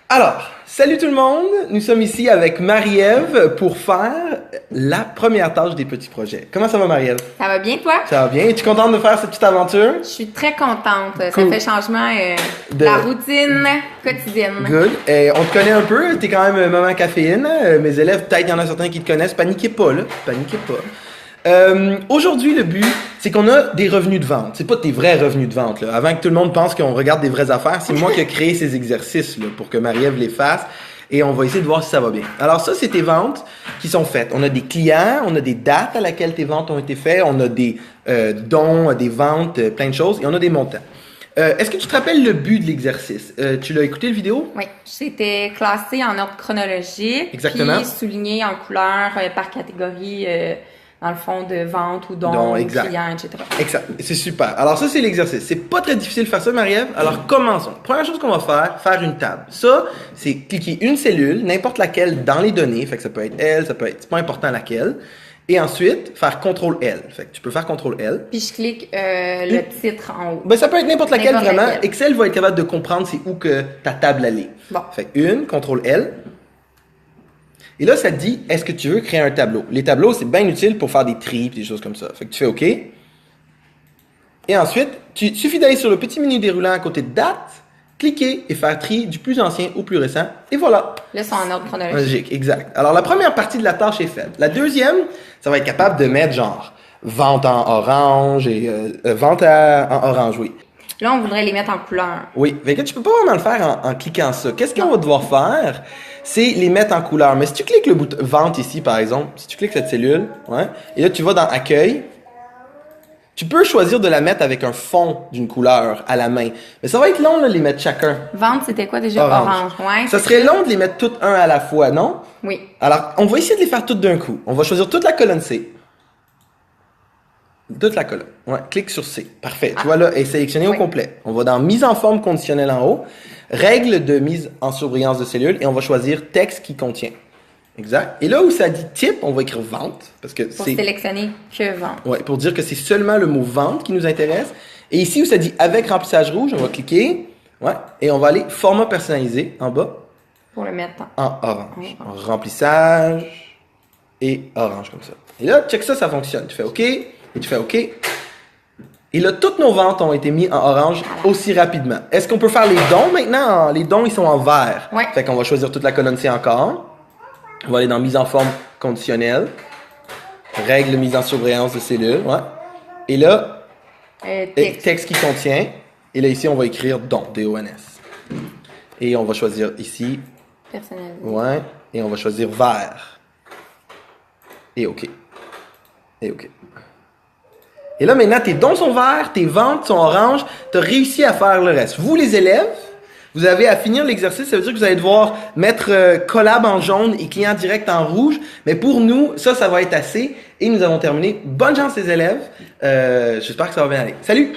Alors, salut tout le monde! Nous sommes ici avec Marie-Ève pour faire la première tâche des petits projets. Comment ça va, Marie-Ève? Ça va bien, toi? Ça va bien? Es-tu contente de faire cette petite aventure? Je suis très contente. Cool. Ça fait changement De- la routine quotidienne. Good. On te connaît un peu, t'es quand même maman caféine. Mes élèves, peut-être il y en a certains qui te connaissent. Paniquez pas, là. Paniquez pas. Aujourd'hui, le but, c'est qu'on a des revenus de vente. C'est pas tes vrais revenus de vente, là. Avant que tout le monde pense qu'on regarde des vraies affaires, c'est moi qui ai créé ces exercices, là, pour que Marie-Ève les fasse. Et on va essayer de voir si ça va bien. Alors ça, c'est tes ventes qui sont faites. On a des clients, on a des dates à laquelle tes ventes ont été faites, on a des dons, des ventes, plein de choses, et on a des montants. Est-ce que tu te rappelles le but de l'exercice? Tu l'as écouté, le vidéo? Oui, c'était classé en ordre chronologique. Exactement. Puis souligné en couleur par catégorie, dans le fond, de vente ou don, Donc, ou exact. client, etc. Exact. C'est super. Alors ça, c'est l'exercice. C'est pas très difficile de faire ça, Marie-Ève. Alors commençons. Première chose qu'on va faire une table. Ça, c'est cliquer une cellule, n'importe laquelle dans les données. Fait que ça peut être elle, ça peut être, c'est pas important laquelle. Et ensuite, faire CTRL-L. Fait que tu peux faire CTRL-L. Puis je clique le titre en haut. Ben, ça peut être n'importe laquelle, N'importe vraiment. laquelle. Excel va être capable de comprendre c'est où que ta table elle est. Bon. Fait que une, CTRL-L. Et là, ça te dit, est-ce que tu veux créer un tableau? Les tableaux, c'est bien utile pour faire des tris et des choses comme ça. Fait que tu fais OK. Et ensuite, il suffit d'aller sur le petit menu déroulant à côté de date, cliquer et faire tri du plus ancien au plus récent. Et voilà. Là, c'est en ordre chronologique. Logique, exact. Alors, la première partie de la tâche est faite. La deuxième, ça va être capable de mettre genre vente en orange et vente en orange, oui. Là, on voudrait les mettre en couleur. Oui, fait que tu peux pas vraiment le faire en cliquant ça. Qu'est-ce qu'on va devoir faire? C'est les mettre en couleur. Mais si tu cliques le bouton vente ici, par exemple, si tu cliques cette cellule, ouais, et là tu vas dans accueil, tu peux choisir de la mettre avec un fond d'une couleur à la main. Mais ça va être long, là, les mettre chacun. Vente, c'était quoi déjà? Orange. Ouais. Ça serait long de les mettre toutes un à la fois, non? Oui. Alors, on va essayer de les faire toutes d'un coup. On va choisir toute la colonne C. Toute la colonne. Ouais, clique sur C. Parfait. Tu vois là, est sélectionné au complet. On va dans mise en forme conditionnelle en haut, règle de mise en surbrillance de cellule et on va choisir texte qui contient. Exact. Et là où ça dit type, on va écrire vente parce que Pour c'est sélectionner que vente. ouais, pour dire que c'est seulement le mot vente qui nous intéresse. Et ici où ça dit avec remplissage rouge, on va cliquer. Ouais, et on va aller format personnalisé en bas Pour le mettre en orange. En remplissage et orange comme ça. Et là, check ça, ça fonctionne. Tu fais OK. Et tu fais OK. Et là, toutes nos ventes ont été mises en orange aussi rapidement. Est-ce qu'on peut faire les dons maintenant? Les dons, ils sont en vert. Ouais. Fait qu'on va choisir toute la colonne C encore. On va aller dans mise en forme conditionnelle. Règle de mise en surbrillance de cellule. Ouais. Et là, texte qui contient. Et là, ici, on va écrire don. D-O-N-S. Et on va choisir ici. personnalisé. Ouais. Et on va choisir vert. Et OK. Et OK. Et là, maintenant, tes dons sont verts, tes ventes sont oranges, tu as réussi à faire le reste. Vous, les élèves, vous avez à finir l'exercice, ça veut dire que vous allez devoir mettre collab en jaune et client direct en rouge. Mais pour nous, ça va être assez. Et nous avons terminé. Bonne chance, les élèves. J'espère que ça va bien aller. Salut!